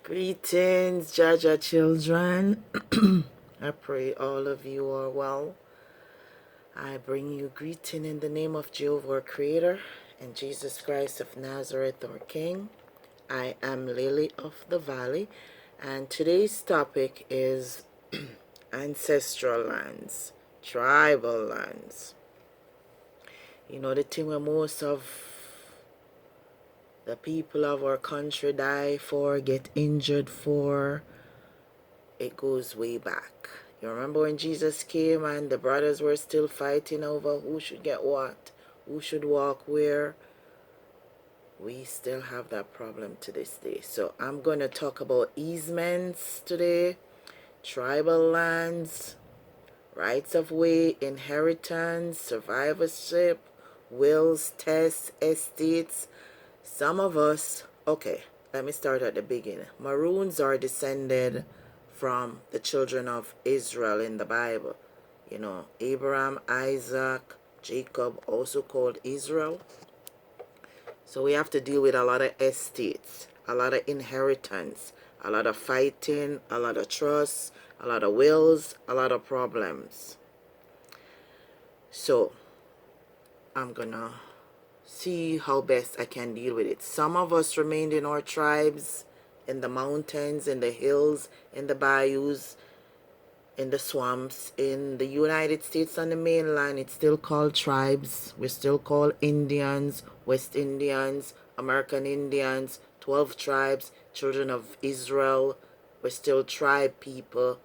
Greetings, Jaja children. I pray all of you are well. I bring you greeting in the name of Jehovah, our Creator, and Jesus Christ of Nazareth, our King. I am Lily of the Valley, and today's topic is ancestral lands, tribal lands. You know, the thing where most of the people of our country die for, get injured for, it goes way back. You remember when Jesus came and the brothers were still fighting over who should get what, who should walk where? We still have that problem to this day. So I'm going to talk about easements today, tribal lands, rights of way, inheritance, survivorship, wills, tests, estates. Some of us, okay, let me start at the beginning. Maroons are descended from the children of Israel in the Bible. You know, Abraham, Isaac, Jacob, also called Israel. So we have to deal with a lot of estates, a lot of inheritance, a lot of fighting, a lot of trust, a lot of wills, a lot of problems. So I'm gonna see how best I can deal with it. Some of us remained in our tribes, in the mountains, in the hills, in the bayous, in the swamps. In the United States on the mainland, it's still called tribes. We're still called Indians, West Indians, American Indians, 12 tribes, children of Israel. We're still tribe people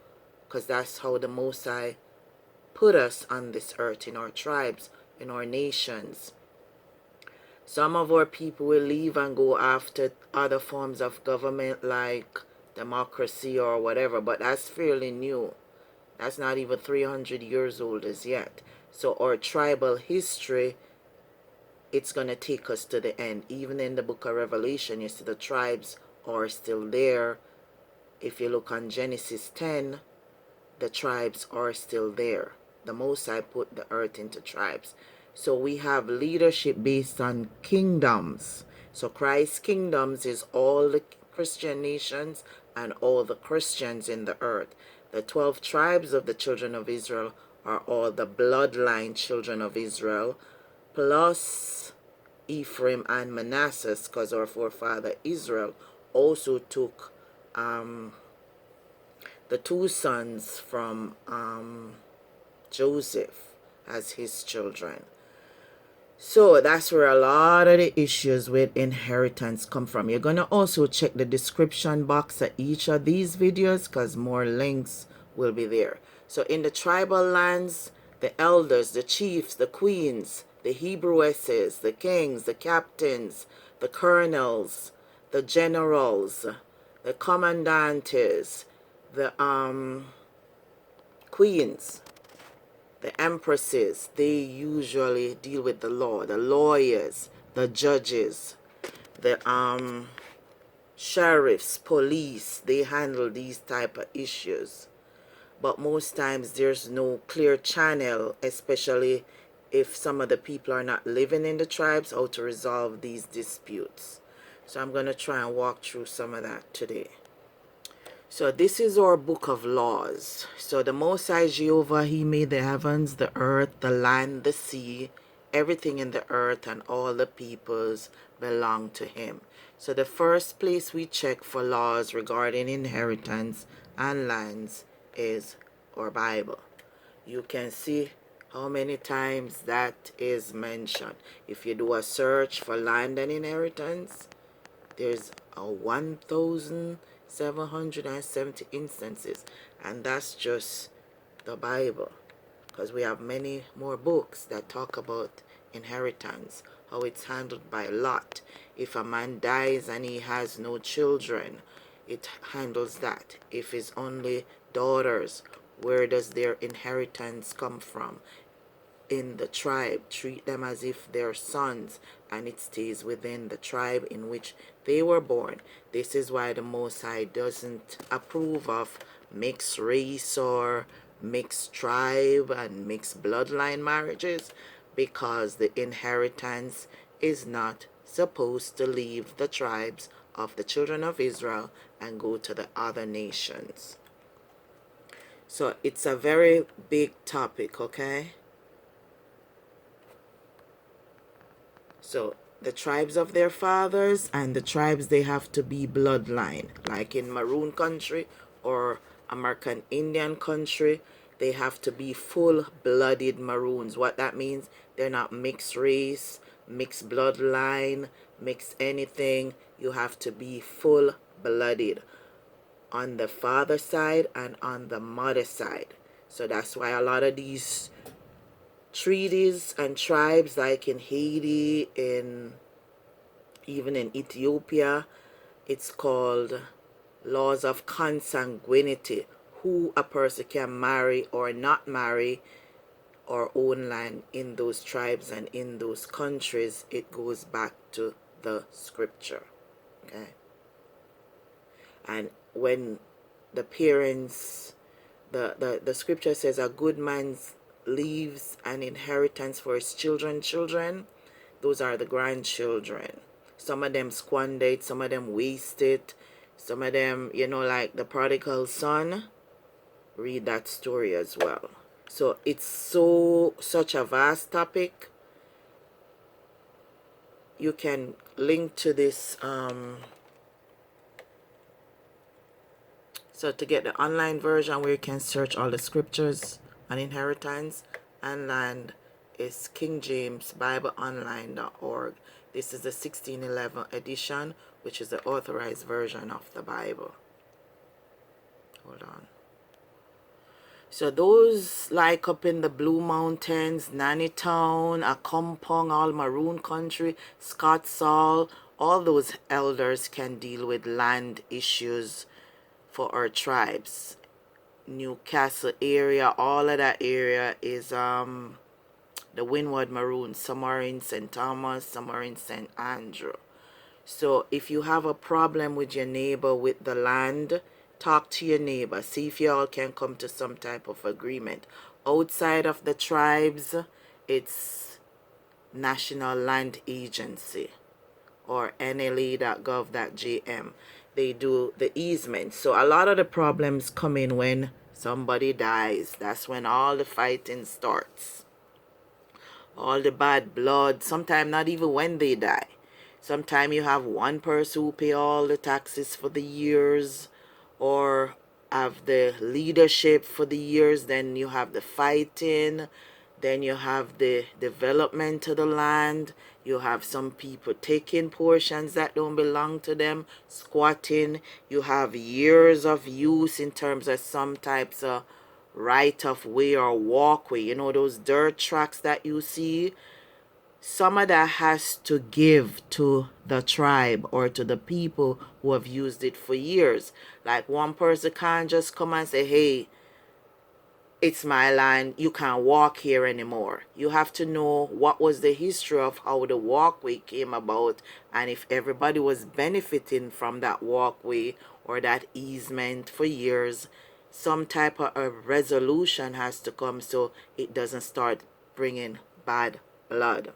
because that's how the Most High put us on this earth, in our tribes, in our nations. Some of our people will leave and go after other forms of government like democracy or whatever, but that's fairly new. That's not even 300 years old as yet. So our tribal history, it's going to take us to the end. Even in the book of Revelation, you see the tribes are still there. If you look on Genesis 10, the tribes are still there. The Most High put the earth into tribes. So we have leadership based on kingdoms. So Christ's kingdoms is all the Christian nations and all the Christians in the earth. The 12 tribes of the children of Israel are all the bloodline children of Israel, plus Ephraim and Manasseh, because our forefather Israel also took the two sons from Joseph as his children. So that's where a lot of the issues with inheritance come from. You're going to also check the description box at each of these videos because more links will be there. So in the tribal lands, the elders, the chiefs, the queens, the Hebrewisses, the kings, the captains, the colonels, the generals, the commandantes, the queens, the empresses, they usually deal with the law. The lawyers, the judges, the sheriffs, police, they handle these type of issues. But most times there's no clear channel, especially if some of the people are not living in the tribes, how to resolve these disputes. So I'm going to try and walk through some of that today. So this is our book of laws. So the Most High Jehovah, he made the heavens, the earth, the land, the sea, everything in the earth, and all the peoples belong to him. So the first place we check for laws regarding inheritance and lands is our Bible. You can see how many times that is mentioned. If you do a search for land and inheritance, there's a 1,770 instances, and that's just the Bible, because we have many more books that talk about inheritance, how it's handled by lot. If a man dies and he has no children, it handles that. If it's only daughters, where does their inheritance come from? In the tribe, treat them as if they're sons, and it stays within the tribe in which they were born. This is why the Most High doesn't approve of mixed race or mixed tribe and mixed bloodline marriages, because the inheritance is not supposed to leave the tribes of the children of Israel and go to the other nations. So it's a very big topic, okay? So the tribes of their fathers and the tribes, they have to be bloodline. Like in Maroon country or American Indian country, they have to be full-blooded Maroons. What that means, they're not mixed race, mixed bloodline, mixed anything. You have to be full-blooded on the father side and on the mother side. So that's why a lot of these treaties and tribes, like in Haiti, even in Ethiopia, it's called laws of consanguinity, who a person can marry or not marry or own land in those tribes and in those countries. It goes back to the scripture, okay? And when the parents, the scripture says a good man leaves an inheritance for his children, those are the grandchildren. Some of them squander it, some of them waste it, some of them, like the prodigal son. Read that story as well. So it's such a vast topic. You can link to this. So to get the online version where you can search all the scriptures on inheritance and land, is kingjamesbibleonline.org. This is the 1611 edition, which is the authorized version of the Bible. Hold on. So those like up in the Blue Mountains, Nannytown, Accompong, all Maroon country, Scotsall, all those elders can deal with land issues for our tribes. Newcastle area, all of that area is the Windward Maroon. Some are in St. Thomas, some are in St. Andrew. So if you have a problem with your neighbor with the land, talk to your neighbor. See if you all can come to some type of agreement. Outside of the tribes, it's National Land Agency or NLA.gov.jm. They do the easements. So a lot of the problems come in when somebody dies. That's when all the fighting starts. All the bad blood. Sometimes not even when they die. Sometimes you have one person who pay all the taxes for the years, or have the leadership for the years. Then you have the fighting. Then you have the development of the land. You have some people taking portions that don't belong to them, squatting. You have years of use in terms of some types of right of way or walkway. You know those dirt tracks that you see? Some of that has to give to the tribe or to the people who have used it for years. Like one person can't just come and say, hey, it's my land, you can't walk here anymore. You have to know what was the history of how the walkway came about, and if everybody was benefiting from that walkway or that easement for years. Some type of a resolution has to come so it doesn't start bringing bad blood.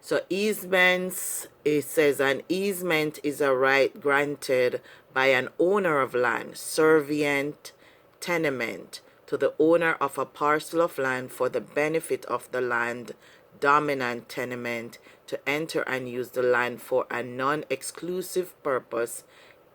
So easements, it says an easement is a right granted by an owner of land, servient, tenement, to the owner of a parcel of land for the benefit of the land dominant tenement to enter and use the land for a non-exclusive purpose.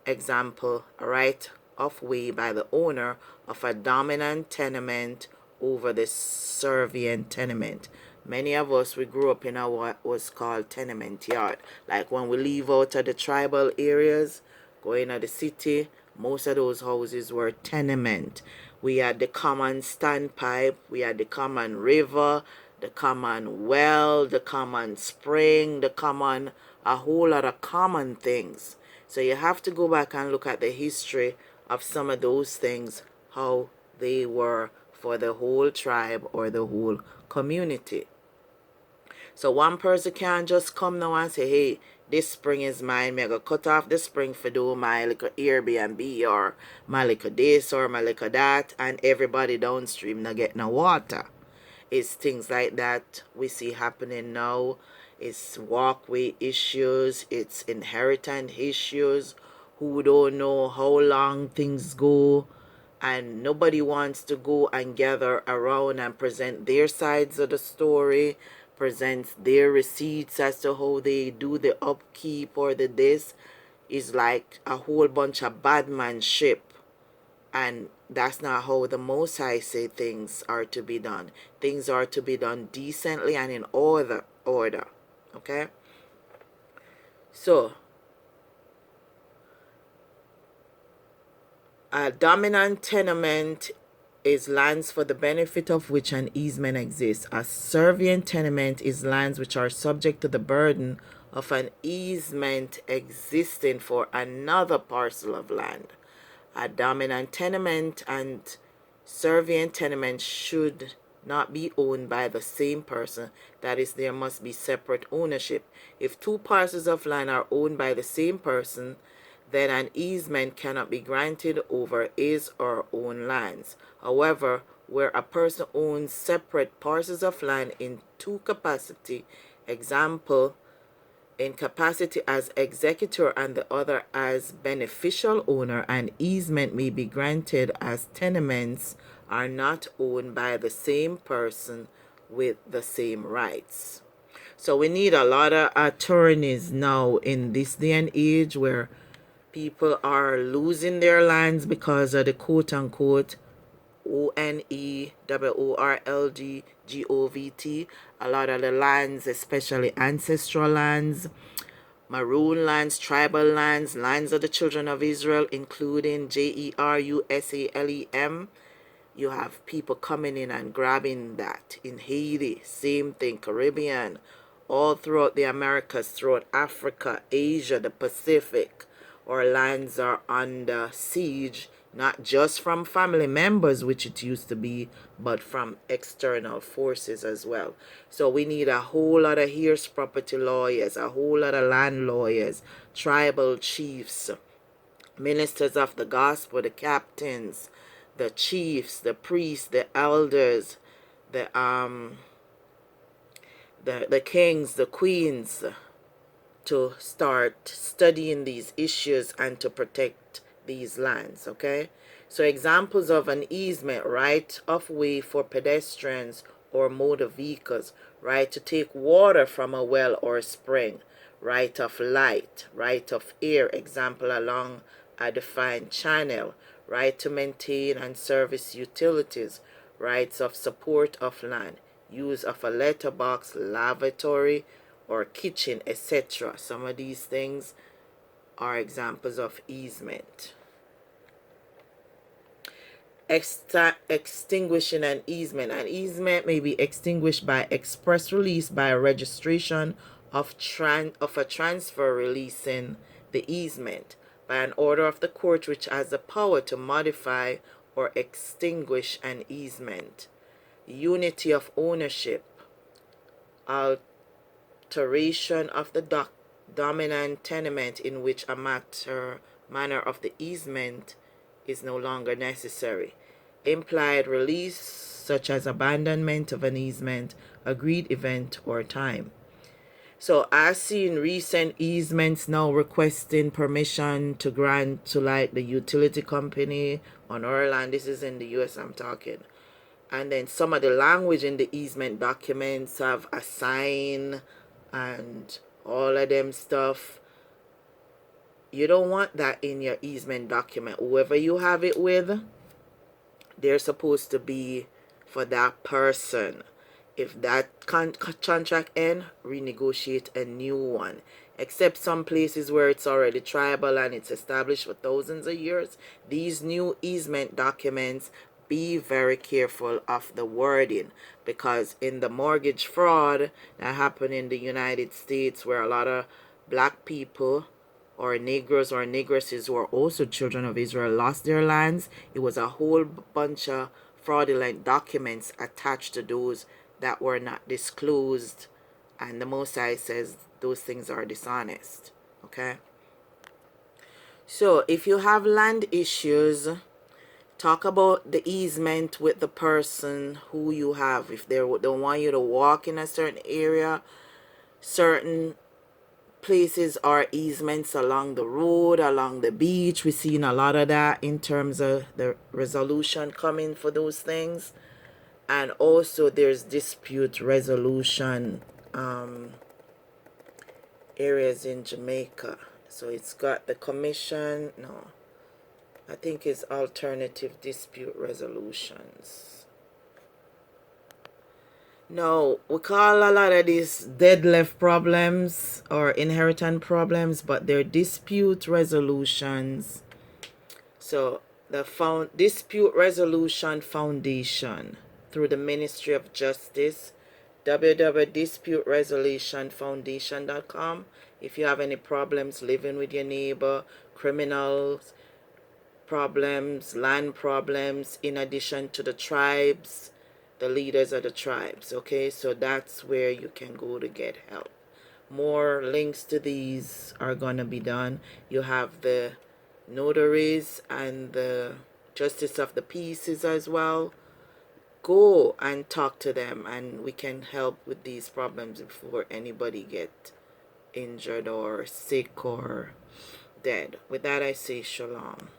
Example, a right of way by the owner of a dominant tenement over the servient tenement. Many of us, we grew up in a what was called tenement yard. Like when we leave out of the tribal areas, going to the city, most of those houses were tenement. We had the common standpipe, we had the common river, the common well, the common spring, the common, a whole lot of common things. So you have to go back and look at the history of some of those things, how they were for the whole tribe or the whole community. So one person can't just come now and say, hey, this spring is mine. Me go cut off the spring for do my little Airbnb or my little this or my little that, and everybody downstream not get no water. It's things like that we see happening now It's walkway issues, it's inheritance issues, who don't know how long things go, and nobody wants to go and gather around and present their sides of the story, presents their receipts as to how they do the upkeep or the this. Is like a whole bunch of badmanship, and that's not how the Most High say things are to be done. Things are to be done decently and in order. Okay? So, a dominant tenement is lands for the benefit of which an easement exists. A servient tenement is lands which are subject to the burden of an easement existing for another parcel of land. A dominant tenement and servient tenement should not be owned by the same person. That is, there must be separate ownership. If two parcels of land are owned by the same person, then an easement cannot be granted over his or her own lands. However, where a person owns separate parcels of land in two capacity, example, in capacity as executor and the other as beneficial owner, an easement may be granted as tenements are not owned by the same person with the same rights. So we need a lot of attorneys now in this day and age where people are losing their lands because of the quote-unquote ONEWORLD A lot of the lands, especially ancestral lands, maroon lands, tribal lands, lands of the children of Israel, including JERUSALEM. You have people coming in and grabbing that. In Haiti, same thing, Caribbean, all throughout the Americas, throughout Africa, Asia, the Pacific. Our lands are under siege, not just from family members, which it used to be, but from external forces as well. So we need a whole lot of Heirs property lawyers, a whole lot of land lawyers, tribal chiefs, ministers of the gospel, the captains, the chiefs, the priests, the elders, the kings, the queens, to start studying these issues and to protect these lands. Okay, so examples of an easement: right of way for pedestrians or motor vehicles, right to take water from a well or spring, right of light, right of air, example along a defined channel, right to maintain and service utilities, rights of support of land, use of a letterbox, lavatory or kitchen, etc. Some of these things are examples of easement. Extinguishing an easement. An easement may be extinguished by express release by registration of a transfer releasing the easement, by an order of the court which has the power to modify or extinguish an easement. Unity of ownership. Alteration of the dominant tenement in which a manner of the easement is no longer necessary. Implied release, such as abandonment of an easement, agreed event or time. So I've seen recent easements now requesting permission to grant to like the utility company on our land. This is in the US I'm talking. And then some of the language in the easement documents have a sign and all of them stuff. You don't want that in your easement document. Whoever you have it with, they're supposed to be for that person. If that contract ends, renegotiate a new one. Except some places where it's already tribal and it's established for thousands of years, these new easement documents, be very careful of the wording, because in the mortgage fraud that happened in the United States, where a lot of black people or Negroes or Negresses who are also children of Israel lost their lands, it was a whole bunch of fraudulent documents attached to those that were not disclosed, and the Most High says those things are dishonest. Okay, so if you have land issues, talk about the easement with the person who you have. If they don't want you to walk in a certain area, certain places are easements along the road, along the beach. We're seeing a lot of that in terms of the resolution coming for those things. And also there's dispute resolution areas in Jamaica. So it's got the commission. No, I think it's alternative dispute resolutions. No, we call a lot of these dead left problems or inheritance problems, but they're dispute resolutions. So the Dispute Resolution Foundation through the Ministry of Justice, www.disputeresolutionfoundation.com. If you have any problems living with your neighbor, criminals problems, land problems, in addition to the tribes, the leaders of the tribes. Okay, so that's where you can go to get help. More links to these are gonna be done. You have the notaries and the justice of the peace as well. Go and talk to them, and we can help with these problems before anybody get injured or sick or dead. With that, I say shalom.